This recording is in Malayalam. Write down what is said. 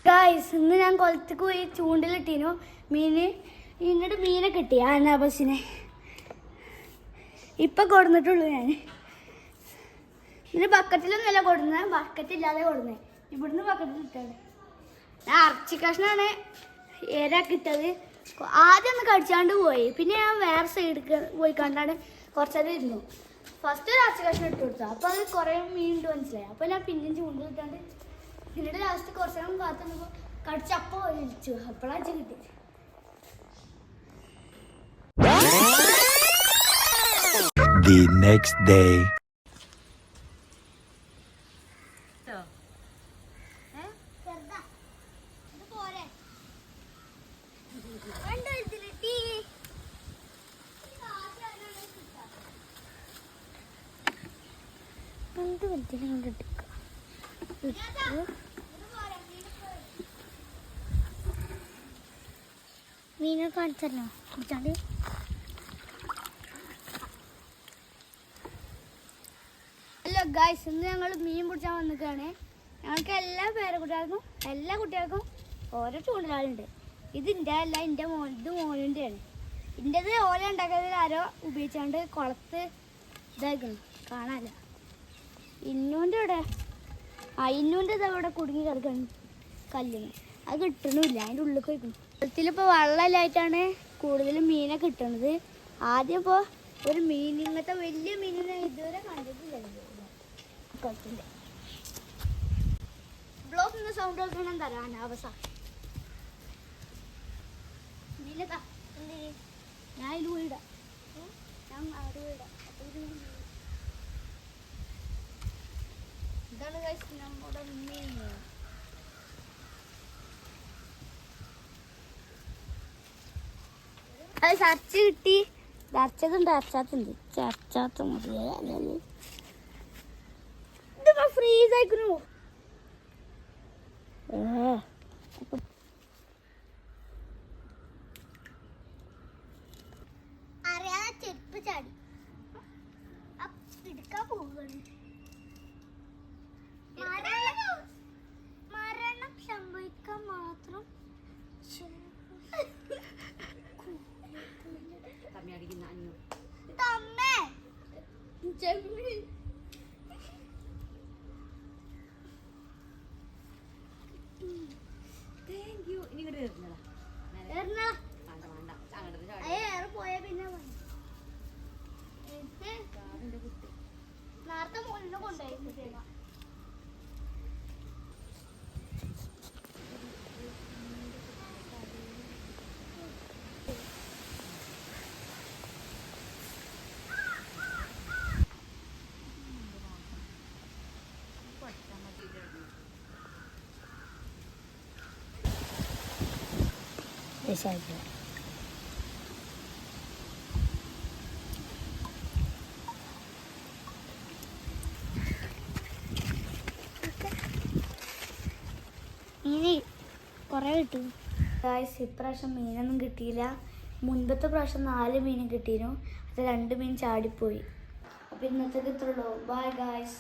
ഗായ്സ് ഇന്ന് ഞാൻ കുളത്തേക്ക് പോയി ചൂണ്ടിലിട്ടീനു എന്നിട്ട് മീനെ കിട്ടി അനാബസിനെ ഇപ്പം കൊടുന്നിട്ടുള്ളൂ ഞാൻ. ഇതിന് ബക്കറ്റിലൊന്നുമല്ല കൊടുന്നത്, ബക്കറ്റ് ഇല്ലാതെ കൊടുന്നത്. ഇവിടുന്ന് ബക്കറ്റിൽ ഇട്ടത് ഞാൻ ഇറച്ചി കഷ്ണമാണ് ഏരാക്കിട്ടത്. ആദ്യം ഒന്ന് കടിച്ചാണ്ട് പോയി, പിന്നെ ഞാൻ വേറെ സൈഡിൽ പോയി കണ്ടാണ് കുറച്ചേരം ഇരുന്നു. ഫസ്റ്റ് ഒരു ഇറച്ചി കഷ്ണം ഇട്ട് കൊടുത്തു, അപ്പോൾ അത് കുറേ മീൻ ഉണ്ട് മനസ്സിലായി. അപ്പോൾ ഞാൻ പിന്നെയും ചൂണ്ടിലിട്ടാണ്ട് പിന്നീട് ലാസ്റ്റ് കുറച്ച് നേരം കാത്തുനിന്നപ്പോൾ കടിച്ചപ്പോൾ വലിച്ചു, അപ്പോഴാണ് കിട്ടി. The next day. മീനെ കാണിച്ചല്ലോ കുടിച്ചാണ്ട്. ഹലോ ഗായ്സ്, ഇന്ന് ഞങ്ങൾ മീൻ പിടിച്ചാൽ വന്നിക്കാണ്. ഞങ്ങൾക്ക് എല്ലാ കുട്ടികൾക്കും ഓരോ ചൂണ്ടലുണ്ട്. ഇതിൻ്റെ അല്ല, എൻ്റെ മോനിൻ്റെയാണ്. എൻ്റെത് ഓല ഉണ്ടാക്കിയതിൽ ആരോ ഉപയോഗിച്ചാണ്ട് കുളത്ത് ഇതാക്കണം, കാണാനില്ല. ഇന്നൂൻ്റെ ഇവിടെ ഇന്നൂൻ്റെ ഇതവിടെ കുടുങ്ങി കിടക്കണം കല്ലിന്, അത് കിട്ടണില്ല. അതിൻ്റെ ഉള്ളിൽ പോയിക്കണം. കുളത്തിലിപ്പോൾ വെള്ളമില്ലായിട്ടാണ് കൂടുതലും മീനെ കിട്ടണത്. ആദ്യം ഇപ്പോൾ ഒരു മീൻ, ഇങ്ങനത്തെ വലിയ മീനിനെ ഇതുവരെ കണ്ടിട്ടില്ല കുളത്തിൻ്റെ. ബ്ലോക്ക് സൗണ്ട് കേൾക്കണം തരാൻ അവസാനം മീനത്താ ഞാൻ ഇത് വീടാം, ഞാൻ അവിടെ വീടാം. ഇതാണ് കഴിച്ച് നമ്മുടെ മീൻ. അത് ചർച്ച കിട്ടി. അരച്ചതുണ്ട്, അരച്ചാത്തുണ്ട്. ചർച്ചാത്ത മതി. ഇതിപ്പോ ഫ്രീസ് ആയിക്കണു. അറിയാതെ ചെരുപ്പ് ചാടി എടുക്കാൻ പോവുകയാണ്. മരണം സംഭവിക്കാൻ മാത്രം പോയാ പിന്നെ നേരത്തെ മുകളിൽ കൊണ്ടുപോയി. മീന് കുറേ കിട്ടി. ഇപ്രാവശ്യം മീനൊന്നും കിട്ടിയില്ല. മുൻപത്തെ പ്രാവശ്യം 4 മീൻ കിട്ടിയിരുന്നു, അത് 2 മീൻ ചാടിപ്പോയി. അപ്പോൾ ഇന്നത്തേക്ക് ഇത്രയുള്ളൂ. Bye guys.